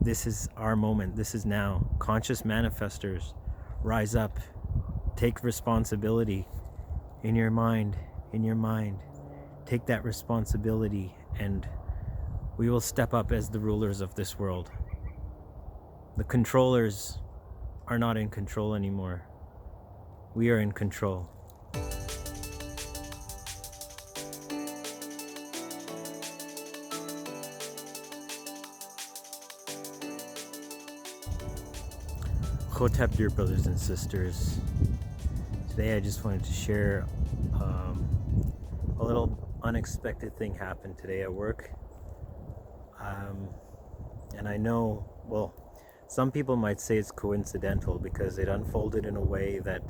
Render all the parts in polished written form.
this is our moment. This is now. Conscious manifestors, rise up. Take responsibility in your mind. Take that responsibility, and we will step up as the rulers of this world. The controllers are not in control anymore. We are in control. Hotep, dear brothers and sisters. Today I just wanted to share a little unexpected thing happened today at work. And I know, well, some people might say it's coincidental because it unfolded in a way that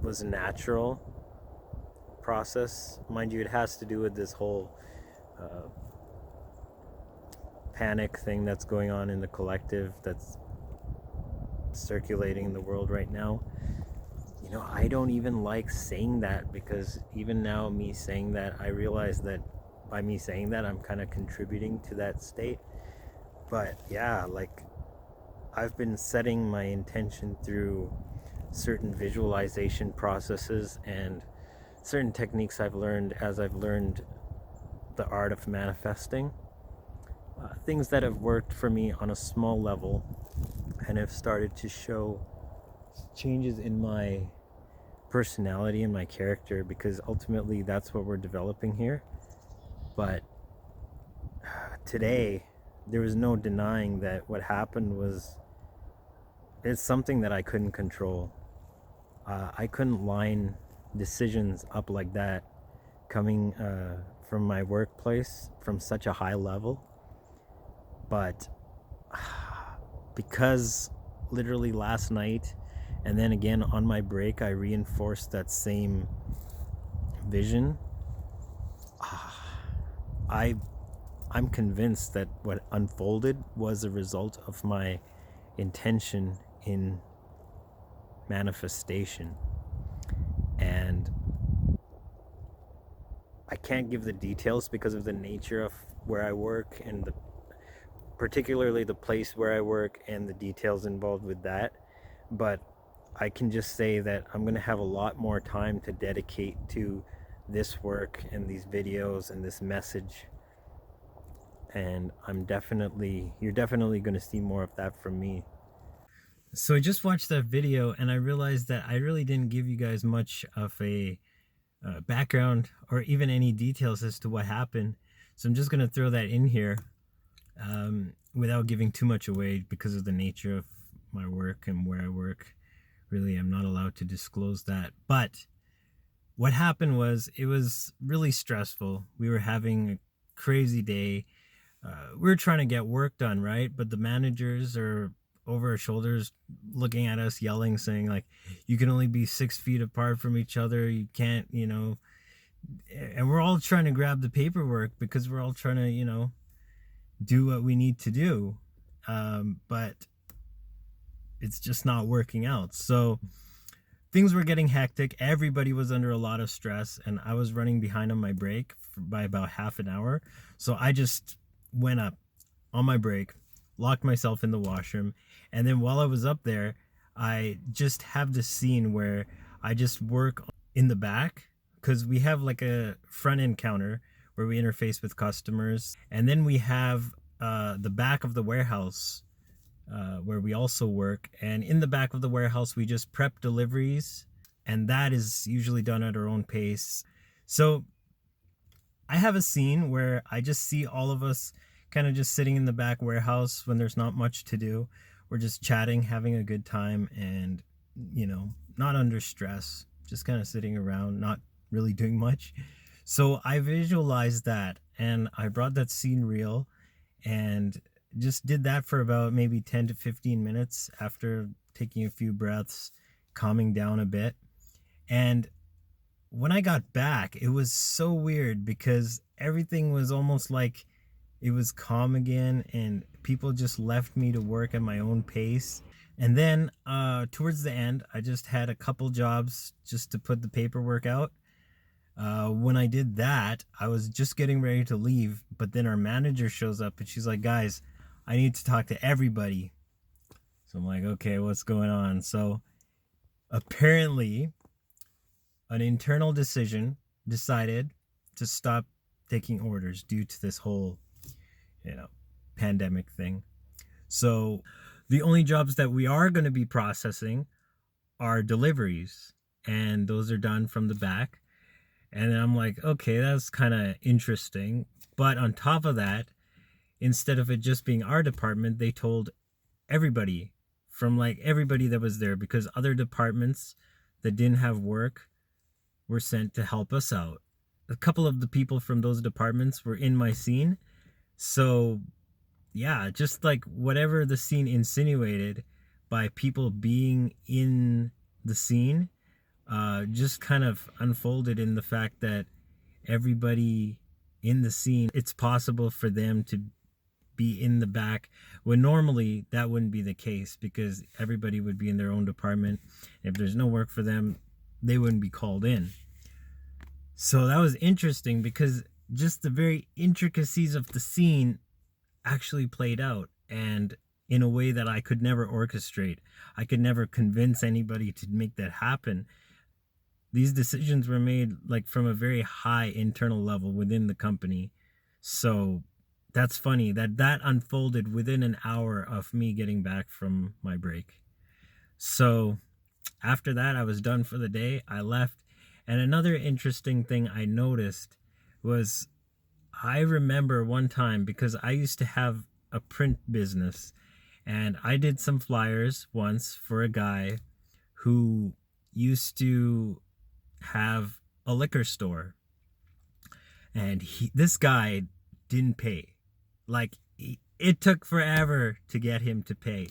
was a natural process. Mind you, it has to do with this whole panic thing that's going on in the collective that's circulating in the world right now. You know, I don't even like saying that, because even now, me saying that, I realize that by me saying that, I'm kind of contributing to that state. But yeah, like, I've been setting my intention through certain visualization processes and certain techniques I've learned as I've learned the art of manifesting. Things that have worked for me on a small level and have started to show changes in my personality and my character, because ultimately that's what we're developing here. But today, there was no denying that what happened was, it's something that I couldn't control. I couldn't line decisions up like that coming from my workplace from such a high level. But because literally last night and then again on my break, I reinforced that same vision. I'm convinced that what unfolded was a result of my intention in manifestation. And I can't give the details because of the nature of where I work and particularly the place where I work and the details involved with that. But I can just say that I'm going to have a lot more time to dedicate to this work and these videos and this message. And you're definitely going to see more of that from me. So I just watched that video and I realized that I really didn't give you guys much of a background or even any details as to what happened. So I'm just going to throw that in here without giving too much away because of the nature of my work and where I work. Really, I'm not allowed to disclose that. But what happened was, it was really stressful. We were having a crazy day. We were trying to get work done, right? But the managers are over our shoulders looking at us, yelling, saying like, you can only be 6 feet apart from each other. You can't, and we're all trying to grab the paperwork because we're all trying to, do what we need to do. But it's just not working out. So things were getting hectic. Everybody was under a lot of stress, and I was running behind on my break by about half an hour. So I just went up on my break, locked myself in the washroom, and then while I was up there, I just have this scene where I just work in the back, because we have like a front end counter where we interface with customers, and then we have the back of the warehouse where we also work. And in the back of the warehouse, we just prep deliveries, and that is usually done at our own pace. So I have a scene where I just see all of us kind of just sitting in the back warehouse when there's not much to do. We're just chatting, having a good time, and, not under stress, just kind of sitting around, not really doing much. So I visualized that, and I brought that scene real and just did that for about maybe 10 to 15 minutes after taking a few breaths, calming down a bit. And when I got back, it was so weird because everything was almost like it was calm again, and people just left me to work at my own pace. And then towards the end, I just had a couple jobs just to put the paperwork out. When I did that, I was just getting ready to leave, but then our manager shows up and she's like, guys, I need to talk to everybody. So I'm like, okay, what's going on? So apparently, an internal decision decided to stop taking orders due to this whole, you know, pandemic thing. So the only jobs that we are going to be processing are deliveries, and those are done from the back. And I'm like, okay, that's kind of interesting. But on top of that, instead of it just being our department, they told everybody, from like everybody that was there, because other departments that didn't have work were sent to help us out. A couple of the people from those departments were in my scene. So yeah, just like whatever the scene insinuated by people being in the scene, just kind of unfolded in the fact that everybody in the scene, it's possible for them to be in the back when normally that wouldn't be the case, because everybody would be in their own department. If there's no work for them, they wouldn't be called in. So that was interesting, because just the very intricacies of the scene actually played out, and in a way that I could never orchestrate. I could never convince anybody to make that happen. These decisions were made like from a very high internal level within the company. So that's funny that that unfolded within an hour of me getting back from my break. So after that, I was done for the day. I left. And another interesting thing I noticed was, I remember one time, because I used to have a print business, and I did some flyers once for a guy who used to have a liquor store, and this guy didn't pay. Like, it took forever to get him to pay.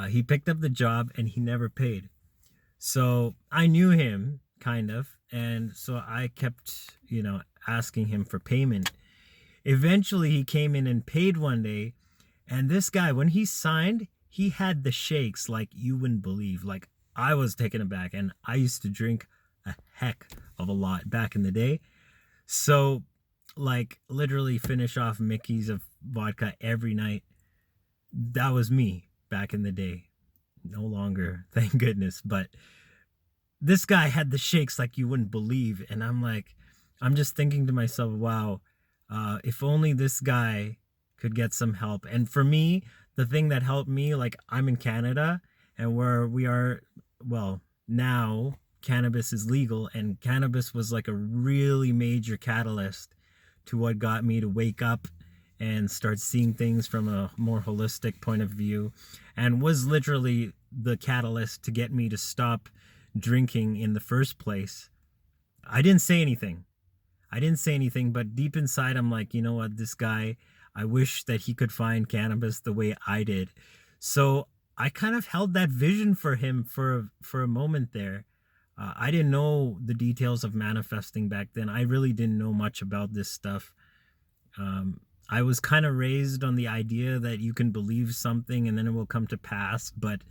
He picked up the job and he never paid. So I knew him kind of, and so I kept, asking him for payment. Eventually he came in and paid one day, and this guy, when he signed, he had the shakes like you wouldn't believe. Like, I was taken aback, and I used to drink a heck of a lot back in the day. So, like, literally finish off Mickey's of vodka every night. That was me back in the day. No longer, thank goodness. But this guy had the shakes like you wouldn't believe. And I'm just thinking to myself, wow, if only this guy could get some help. And for me, the thing that helped me, like, I'm in Canada, and where we are, well, now cannabis is legal, and cannabis was like a really major catalyst to what got me to wake up and start seeing things from a more holistic point of view, and was literally the catalyst to get me to stop drinking in the first place. I didn't say anything. But deep inside, I'm like, you know what, this guy, I wish that he could find cannabis the way I did. So I kind of held that vision for him for a moment there. I didn't know the details of manifesting back then. I really didn't know much about this stuff. I was kind of raised on the idea that you can believe something and then it will come to pass, but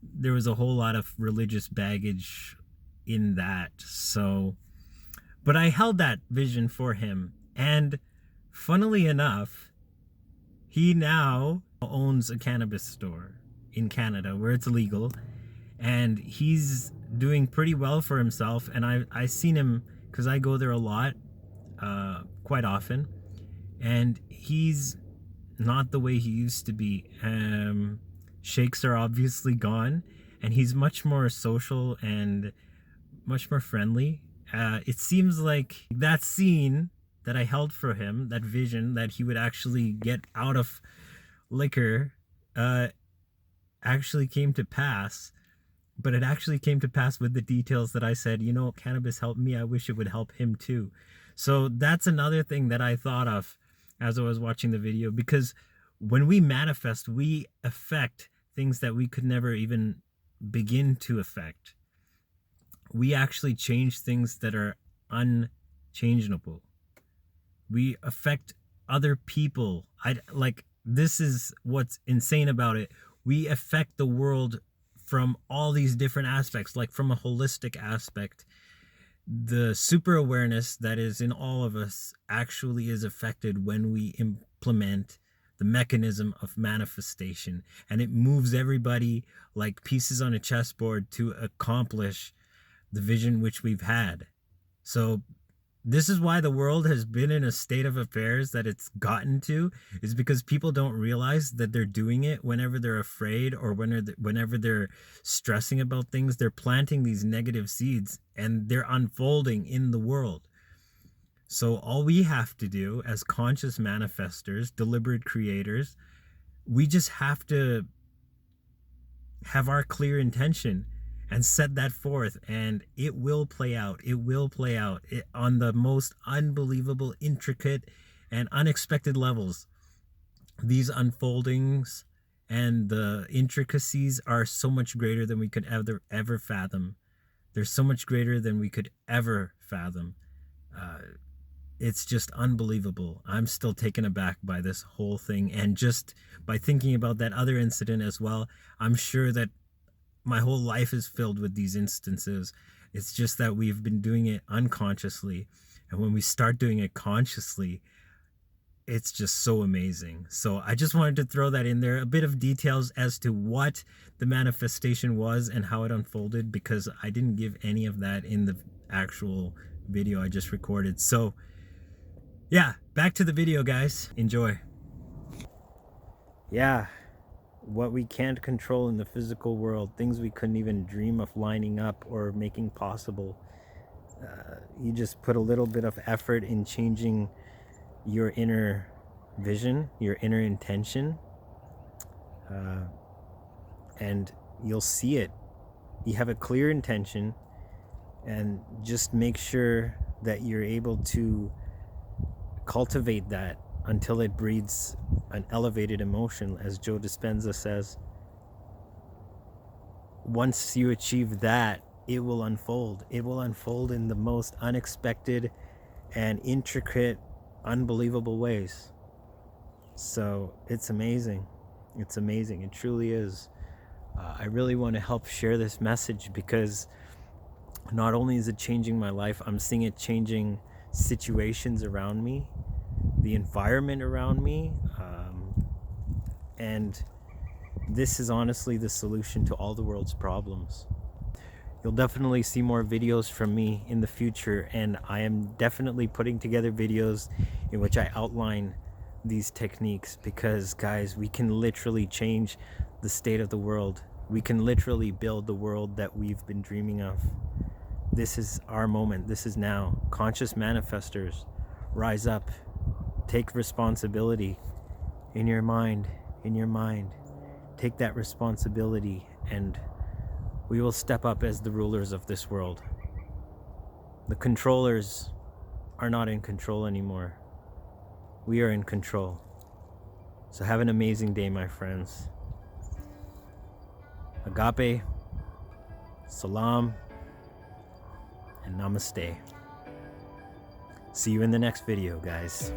there was a whole lot of religious baggage in that. So, but I held that vision for him. And funnily enough, he now owns a cannabis store in Canada where it's legal, and he's doing pretty well for himself. And I seen him, because I go there a lot, quite often, and he's not the way he used to be. Shakes are obviously gone, and he's much more social and much more friendly. It seems like that scene that I held for him, that vision that he would actually get out of liquor, actually came to pass. But it actually came to pass with the details that I said, cannabis helped me. I wish it would help him too. So that's another thing that I thought of as I was watching the video, because when we manifest, we affect things that we could never even begin to affect. We actually change things that are unchangeable. We affect other people. This is what's insane about it. We affect the world from all these different aspects, like from a holistic aspect. The super awareness that is in all of us actually is affected when we implement the mechanism of manifestation, and it moves everybody like pieces on a chessboard to accomplish the vision which we've had. So this is why the world has been in a state of affairs that it's gotten to, is because people don't realize that they're doing it whenever they're afraid, or whenever they're stressing about things. They're planting these negative seeds and they're unfolding in the world. So all we have to do as conscious manifestors, deliberate creators, we just have to have our clear intention and set that forth, and it will play out. It will play out on the most unbelievable, intricate, and unexpected levels. These unfoldings and the intricacies are so much greater than we could ever fathom. They're so much greater than we could ever fathom. It's just unbelievable. I'm still taken aback by this whole thing, and just by thinking about that other incident as well, I'm sure that my whole life is filled with these instances. It's just that we've been doing it unconsciously. And when we start doing it consciously, it's just so amazing. So I just wanted to throw that in there, a bit of details as to what the manifestation was and how it unfolded, because I didn't give any of that in the actual video I just recorded. So yeah, back to the video, guys. Enjoy. Yeah. What we can't control in the physical world, things we couldn't even dream of lining up or making possible. You just put a little bit of effort in changing your inner vision, your inner intention, and you'll see it. You have a clear intention, and just make sure that you're able to cultivate that until it breeds an elevated emotion. As Joe Dispenza says, once you achieve that, it will unfold. It will unfold in the most unexpected and intricate, unbelievable ways. So it's amazing. It's amazing. It truly is. I really want to help share this message, because not only is it changing my life, I'm seeing it changing situations around me, the environment around me, and this is honestly the solution to all the world's problems. You'll definitely see more videos from me in the future, and I am definitely putting together videos in which I outline these techniques, because guys, we can literally change the state of the world. We can literally build the world that we've been dreaming of. This is our moment. This is now. Conscious manifestors, rise up. Take responsibility in your mind. Take that responsibility, and we will step up as the rulers of this world. The controllers are not in control anymore. We are in control. So have an amazing day, my friends. Agape, salam, and namaste. See you in the next video, guys.